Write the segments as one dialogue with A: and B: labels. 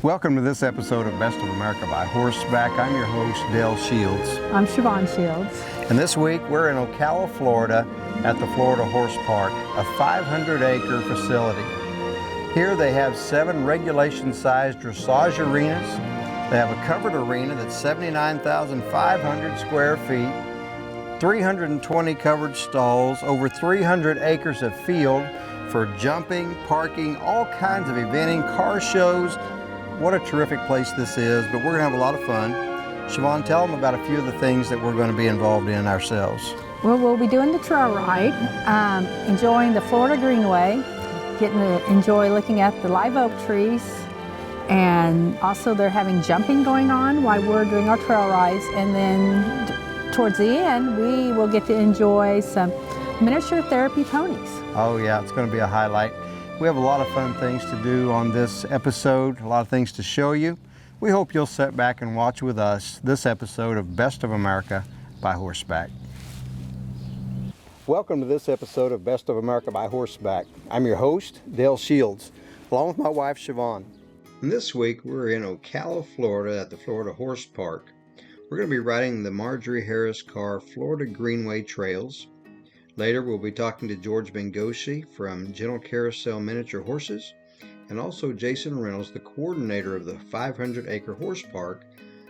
A: Welcome to this episode of Best of America by Horseback. I'm your host, Dale Shields.
B: I'm Shevawn Shields.
A: And this week we're in Ocala, Florida at the Florida Horse Park, a 500-acre facility. Here they have 7 regulation-sized dressage arenas. They have a covered arena that's 79,500 square feet, 320 covered stalls, over 300 acres of field for jumping, parking, all kinds of eventing, car shows. What a terrific place this is, but we're gonna have a lot of fun. Shevawn, tell them about a few of the things that we're gonna be involved in ourselves.
B: Well, we'll be doing the trail ride, enjoying the Florida Greenway, getting to enjoy looking at the live oak trees, and also they're having jumping going on while we're doing our trail rides, and then towards the end, we will get to enjoy some miniature therapy ponies.
A: Oh yeah, it's gonna be a highlight. We have a lot of fun things to do on this episode, a lot of things to show you. We hope you'll sit back and watch with us this episode of Best of America by Horseback. Welcome to this episode of Best of America by Horseback. I'm your host, Dale Shields, along with my wife, Shevawn. And this week, we're in Ocala, Florida at the Florida Horse Park. We're going to be riding the Marjorie Harris Carr Florida Greenway trails. Later, we'll be talking to George Bengoshi from Gentle Carousel Miniature Horses, and also Jason Reynolds, the coordinator of the 500-acre horse park,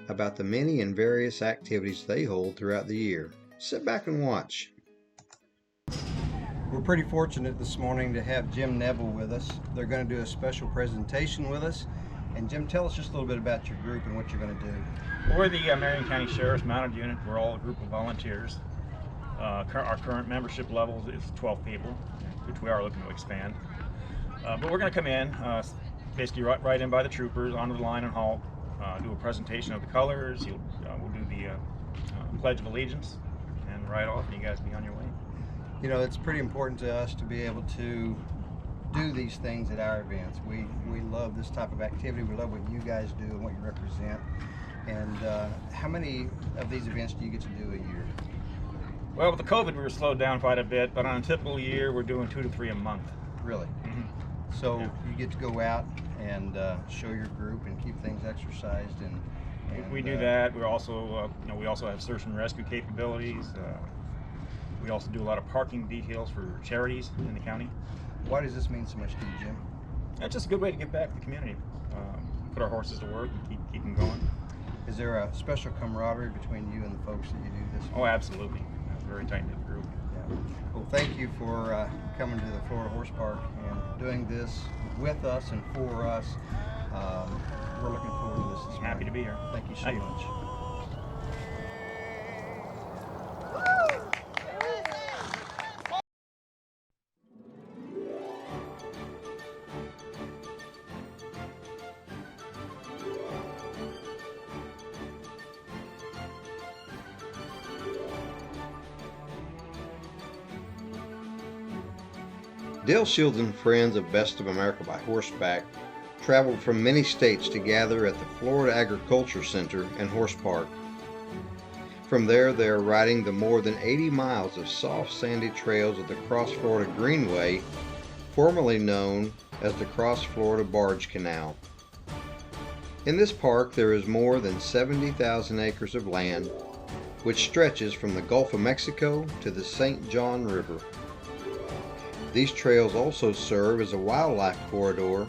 A: about the many and various activities they hold throughout the year. Sit back and watch. We're pretty fortunate this morning to have Jim Neville with us. They're going to do a special presentation with us. And Jim, tell us just a little bit about your group and what you're going to do.
C: We're the Marion County Sheriff's Mounted Unit. We're all a group of volunteers. Our current membership level is 12 people, which we are looking to expand. But we're going to come in, basically right in by the troopers, onto the line and halt, do a presentation of the colors. We'll do the Pledge of Allegiance and ride off, and you guys be on your way.
A: You know, it's pretty important to us to be able to do these things at our events. We love this type of activity. We love what you guys do and what you represent. And how many of these events do you get to do a year?
C: Well, with the COVID, we were slowed down quite a bit, but on a typical year, we're doing 2 to 3 a month.
A: Really? Mm-hmm. So yeah. You get to go out and show your group and keep things exercised, and
C: we do that. We're also, we also have search and rescue capabilities. We also do a lot of parking details for charities in the county.
A: Why does this mean so much to you, Jim?
C: It's just a good way to give back to the community. Put our horses to work and keep them going.
A: Is there a special camaraderie between you and the folks that you do this with?
C: Oh, absolutely. It's a very tight-knit group.
A: Yeah. Well, thank you for coming to the Florida Horse Park and doing this with us and for us. We're looking forward to this morning.
C: Happy to be here.
A: Thank you so much. Dale Shields and friends of Best of America by Horseback traveled from many states to gather at the Florida Agriculture Center and Horse Park. From there, they are riding the more than 80 miles of soft sandy trails of the Cross Florida Greenway, formerly known as the Cross Florida Barge Canal. In this park, there is more than 70,000 acres of land, which stretches from the Gulf of Mexico to the St. John River. These trails also serve as a wildlife corridor,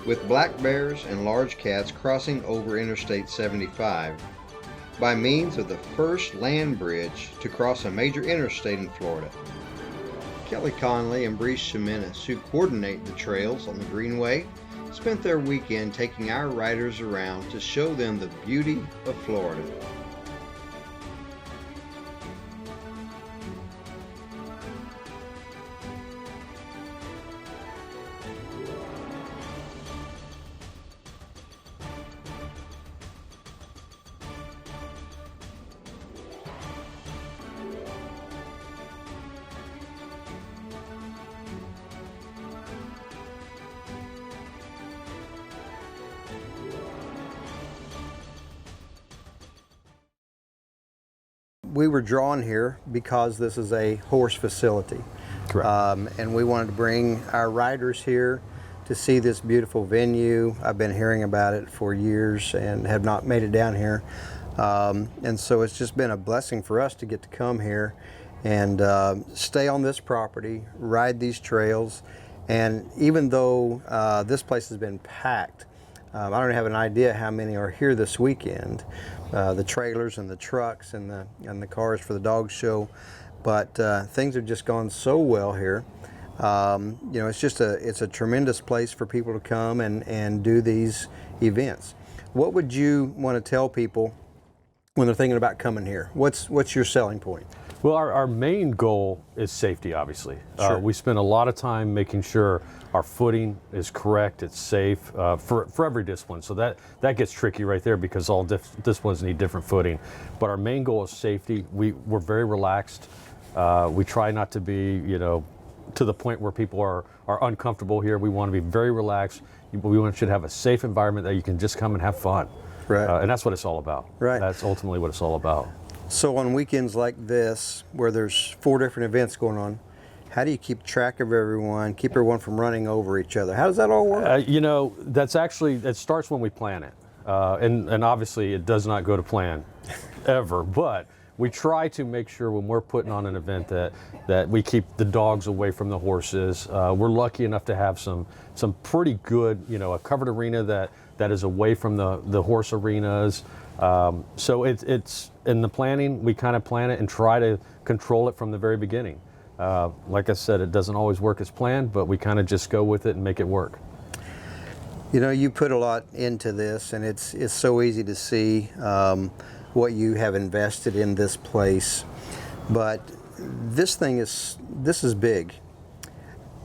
A: with black bears and large cats crossing over Interstate 75 by means of the first land bridge to cross a major interstate in Florida. Kelly Conley and Bree Jimenez, who coordinate the trails on the Greenway, spent their weekend taking our riders around to show them the beauty of Florida. We were drawn here because this is a horse facility.
D: Correct.
A: And we wanted to bring our riders here to see this beautiful venue. I've been hearing about it for years and have not made it down here. And so it's just been a blessing for us to get to come here and stay on this property, ride these trails. And even though this place has been packed, I don't have an idea how many are here this weekend. The trailers and the trucks and the cars for the dog show, but things have just gone so well here. You know, it's a tremendous place for people to come and do these events. What would you want to tell people when they're thinking about coming here? What's your selling point?
D: Well, our main goal is safety, obviously.
A: Sure.
D: We spend a lot of time making sure our footing is correct, it's safe for every discipline. So that gets tricky right there because all disciplines need different footing. But our main goal is safety. We're very relaxed. We try not to be, you know, to the point where people are uncomfortable here. We want to be very relaxed. We want you to have a safe environment that you can just come and have fun.
A: Right.
D: And that's what it's all about.
A: Right.
D: That's ultimately what it's all about.
A: So on weekends like this, where there's 4 different events going on, how do you keep track of everyone, keep everyone from running over each other? How does that all work?
D: You know, it starts when we plan it. And obviously it does not go to plan ever, but we try to make sure when we're putting on an event that we keep the dogs away from the horses. We're lucky enough to have some pretty good, you know, a covered arena that is away from the horse arenas. So it's in the planning, we kind of plan it and try to control it from the very beginning. Like I said, it doesn't always work as planned, but we kind of just go with it and make it work.
A: You know, you put a lot into this, and it's so easy to see what you have invested in this place. But this is big,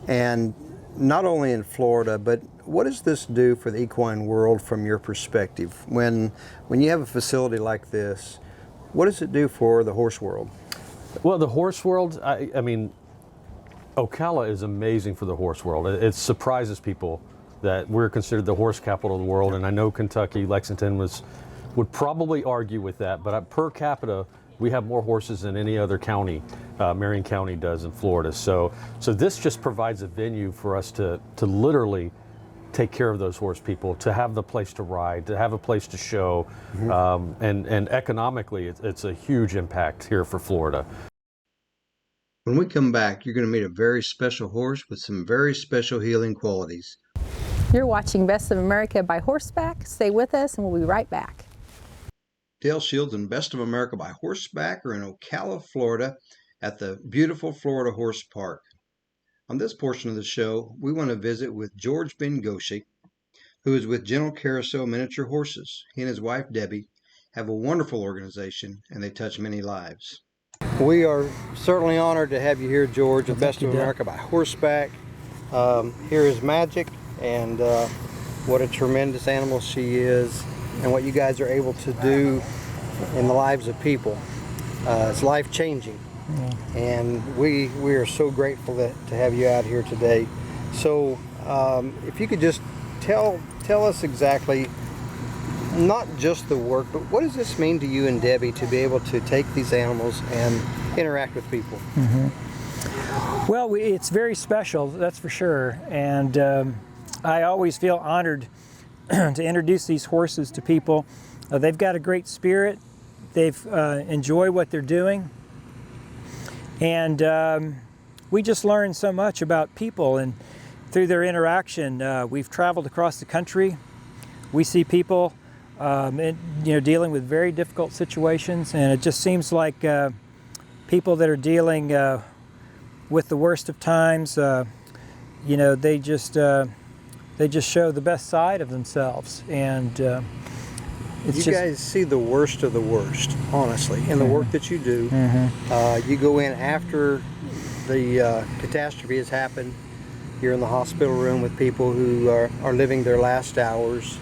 A: and not only in Florida, but what does this do for the equine world from your perspective? When you have a facility like this, what does it do for the horse world?
D: Well, the horse world, I mean, Ocala is amazing for the horse world. It surprises people that we're considered the horse capital of the world, and I know Kentucky, Lexington would probably argue with that, but per capita, we have more horses than any other county, Marion County does in Florida. So this just provides a venue for us to literally take care of those horse people, to have the place to ride, to have a place to show, and economically, it's a huge impact here for Florida.
A: When we come back, you're going to meet a very special horse with some very special healing qualities.
B: You're watching Best of America by Horseback. Stay with us and we'll be right back.
A: Dale Shields and Best of America by Horseback are in Ocala, Florida at the beautiful Florida Horse Park. On this portion of the show, we want to visit with George Bengoshi, who is with Gentle Carousel Miniature Horses. He and his wife, Debbie, have a wonderful organization, and they touch many lives. We are certainly honored to have you here, George, at Best of America by Horseback. Here is Magic, and what a tremendous animal she is, and what you guys are able to do in the lives of people. It's life-changing. And we are so grateful to have you out here today. So if you could just tell us exactly, not just the work, but what does this mean to you and Debbie to be able to take these animals and interact with people?
E: Well, it's very special, that's for sure. And I always feel honored to introduce these horses to people. They've got a great spirit. They've enjoy what they're doing. And we just learn so much about people, and through their interaction, we've traveled across the country. We see people dealing with very difficult situations, and it just seems like people that are dealing with the worst of times, they just show the best side of themselves. And
A: you guys see the worst of the worst, honestly, in the work that you do. You go in after the catastrophe has happened. You're in the hospital room with people who are living their last hours,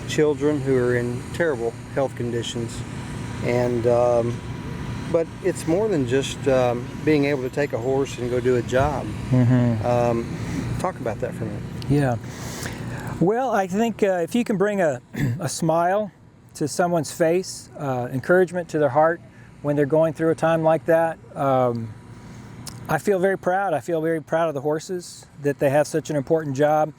A: children who are in terrible health conditions. And but it's more than just being able to take a horse and go do a job. Talk about that for a minute.
E: Yeah. Well, I think if you can bring a smile to someone's face, encouragement to their heart when they're going through a time like that, I feel very proud. I feel very proud of the horses, that they have such an important job.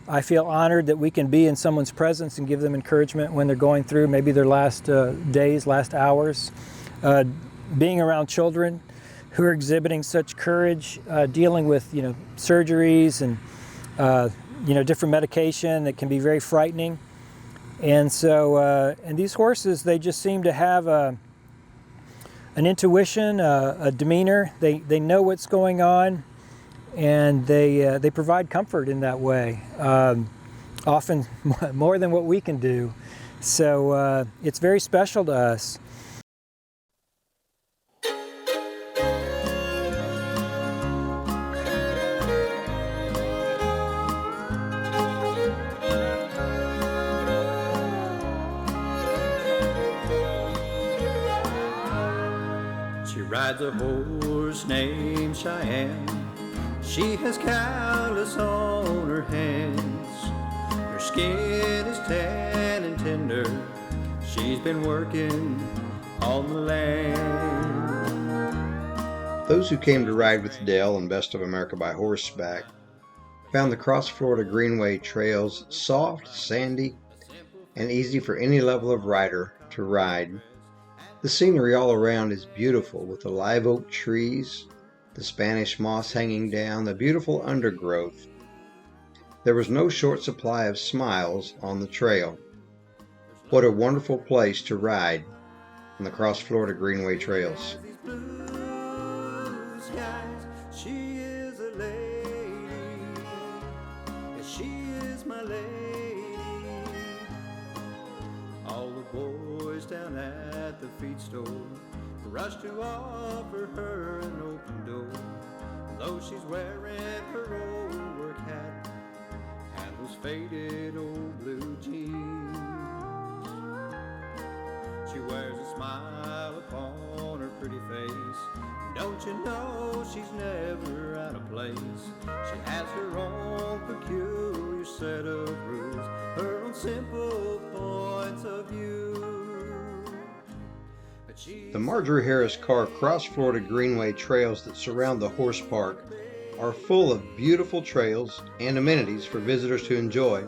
E: I feel honored that we can be in someone's presence and give them encouragement when they're going through maybe their last days, last hours. Being around children who are exhibiting such courage, dealing with surgeries and different medication that can be very frightening. And so, and these horses, they just seem to have an intuition, a demeanor. They know what's going on, and they provide comfort in that way, often more than what we can do. So it's very special to us.
F: She rides a horse named Shevawn. She has callus on her hands. Her skin is tan and tender. She's been working on the land.
A: Those who came to ride with Dale and Best of America by Horseback found the Cross Florida Greenway trails soft, sandy, and easy for any level of rider to ride. The scenery all around is beautiful, with the live oak trees, the Spanish moss hanging down, the beautiful undergrowth. There was no short supply of smiles on the trail. What a wonderful place to ride on the Cross Florida Greenway trails.
F: She is a lady. She is my lady. All the boys down at the feed store rush to offer her an open door, though she's wearing her old work hat and those faded old blue jeans. She wears a smile upon her pretty face. Don't you know she's never out of place? She has her own peculiar set of rules, her own simple points of view.
A: The Marjorie Harris Carr Cross Florida Greenway trails that surround the horse park are full of beautiful trails and amenities for visitors to enjoy,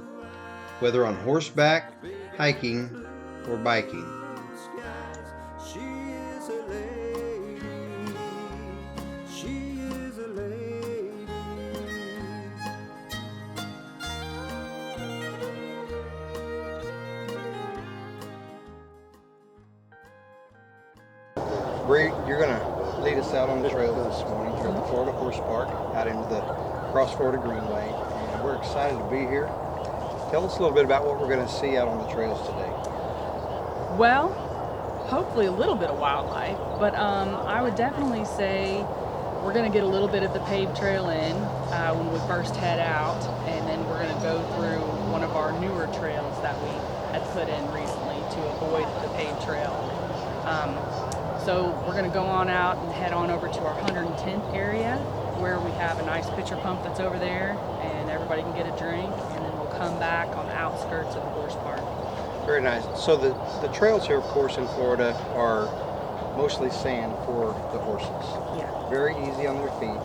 A: whether on horseback, hiking, or biking.
F: She is a lady. She is a lady.
A: Bree, you're going to lead us out on the trail this morning here at the Florida Horse Park, out into the Cross Florida Greenway, and we're excited to be here. Tell us a little bit about what we're going to see out on the trails today.
G: Well, hopefully a little bit of wildlife, but I would definitely say we're going to get a little bit of the paved trail in when we first head out, and then we're going to go through one of our newer trails that we had put in recently to avoid the paved trail. So we're going to go on out and head on over to our 110th area, where we have a nice pitcher pump that's over there, and everybody can get a drink, and then we'll come back on the outskirts of the horse park.
A: Very nice. So the trails here, of course, in Florida are mostly sand for the horses.
G: Yeah.
A: Very easy on their feet.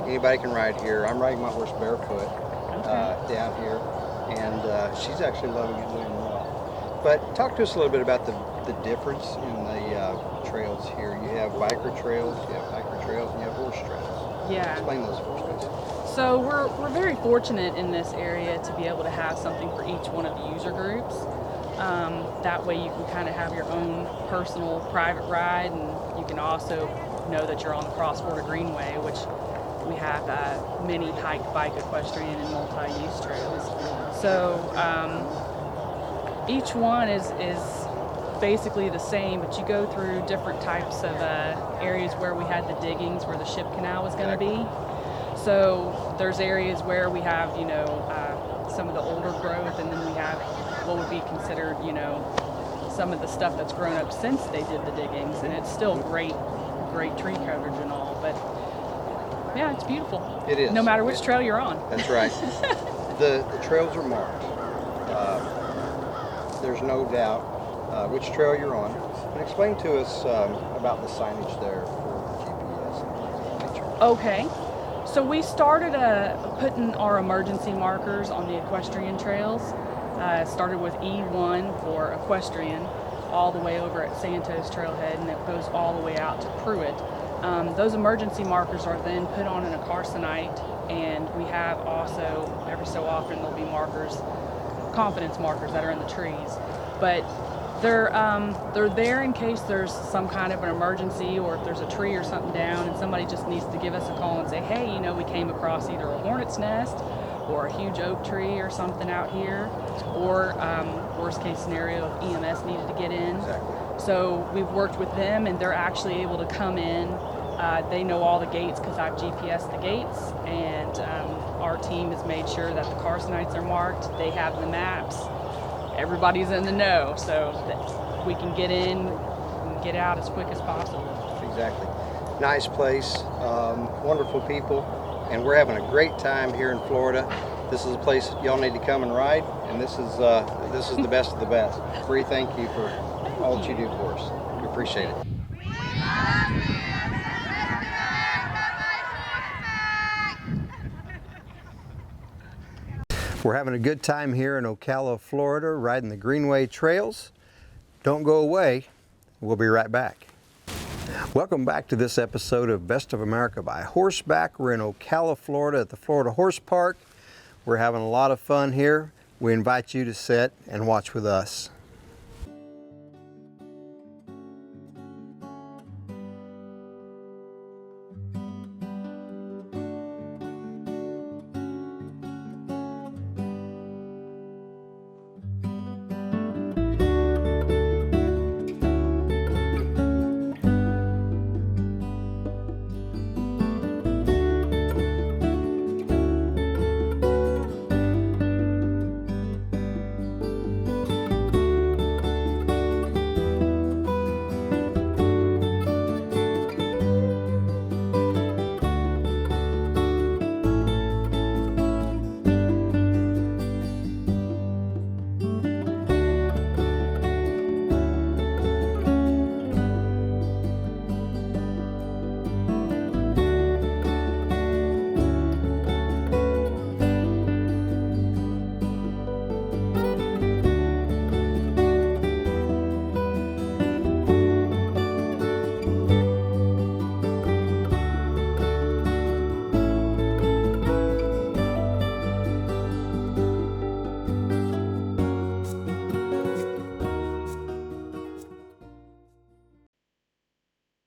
A: Anybody can ride here. I'm riding my horse barefoot down here, and she's actually loving it doing well. But talk to us a little bit about the difference in the trails here. You have biker trails, you have hiker trails, and you have horse trails.
G: Yeah.
A: Explain those for us, please.
G: So we're very fortunate in this area to be able to have something for each one of the user groups. That way you can kind of have your own personal private ride, and you can also know that you're on the Cross Florida Greenway, which we have many hike, bike, equestrian, and multi-use trails. So each one is basically the same, but you go through different types of areas where we had the diggings, where the ship canal was going to be. So there's areas where we have, some of the older growth, and then we have what would be considered, some of the stuff that's grown up since they did the diggings, and it's still great tree coverage and all, but yeah, it's beautiful.
A: It is.
G: No matter which trail you're on.
A: That's right. The trails are marked. There's no doubt which trail you're on. And explain to us about the signage there for GPS and things of that nature.
G: Okay. So we started putting our emergency markers on the equestrian trails. Started with E1 for equestrian, all the way over at Santos Trailhead, and it goes all the way out to Pruitt. Those emergency markers are then put on in a carcinite, and we have also, every so often, there'll be markers, confidence markers that are in the trees. But they're there in case there's some kind of an emergency, or if there's a tree or something down and somebody just needs to give us a call and say, hey, you know, we came across either a hornet's nest or a huge oak tree or something out here, or worst case scenario if EMS needed to get in.
A: Exactly.
G: So we've worked with them, and they're actually able to come in. They know all the gates because I've GPSed the gates, and our team has made sure that the carsonites are marked. They have the maps. Everybody's in the know, so that we can get in and get out as quick as possible.
H: Exactly. Nice place, wonderful people, and we're having a great time here in Florida. This is a place y'all need to come and ride, and this is the best of the best. Bree, thank you for all that you do for us. We appreciate it. We're having a good time here in Ocala, Florida, riding the Greenway trails. Don't go away. We'll be right back. Welcome back to this episode of Best of America by Horseback. We're in Ocala, Florida at the Florida Horse Park. We're having a lot of fun here. We invite you to sit and watch with us.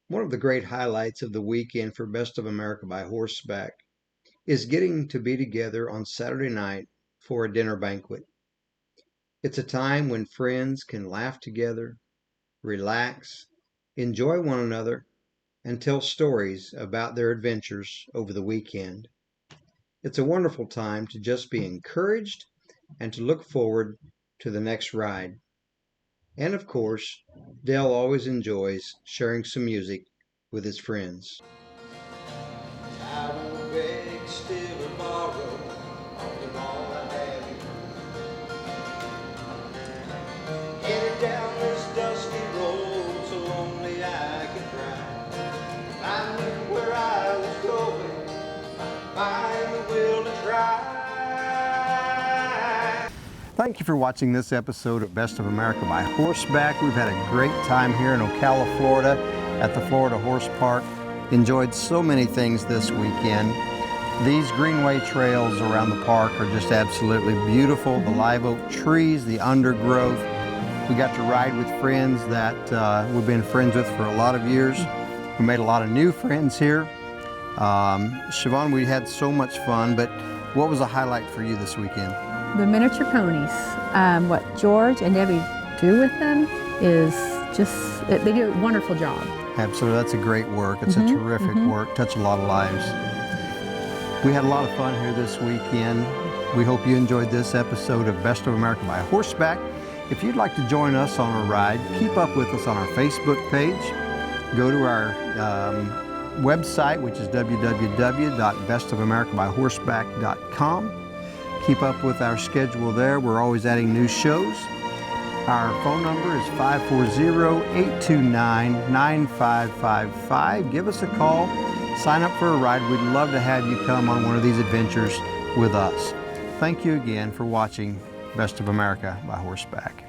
H: One of the great highlights of the weekend for Best of America by Horseback is getting to be together on Saturday night for a dinner banquet. It's a time when friends can laugh together, relax, enjoy one another, and tell stories about their adventures over the weekend. It's a wonderful time to just be encouraged and to look forward to the next ride. And of course, Dale always enjoys sharing some music with his friends. I won't beg, steal, or borrow, I'll give all I have. Headed down this dusty road, so lonely I could cry. I knew where I was going, find the will to try. Thank you for watching this episode of Best of America by Horseback. We've had a great time here in Ocala, Florida at the Florida Horse Park. Enjoyed so many things this weekend. These greenway trails around the park are just absolutely beautiful. The live oak trees, the undergrowth. We got to ride with friends that we've been friends with for a lot of years. We made a lot of new friends here. Shevawn, we had so much fun, but what was a highlight for you this weekend?
B: The miniature ponies. What George and Debbie do with them is just, they do a wonderful job.
H: Absolutely, that's a great work. It's a terrific work, touch a lot of lives. We had a lot of fun here this weekend. We hope you enjoyed this episode of Best of America by Horseback. If you'd like to join us on a ride, keep up with us on our Facebook page. Go to our website, which is www.bestofamericabyhorseback.com. Keep up with our schedule there. We're always adding new shows. Our phone number is 540-829-9555. Give us a call Sign up for a ride. We'd love to have you come on one of these adventures with us. Thank you again for watching Best of America by Horseback.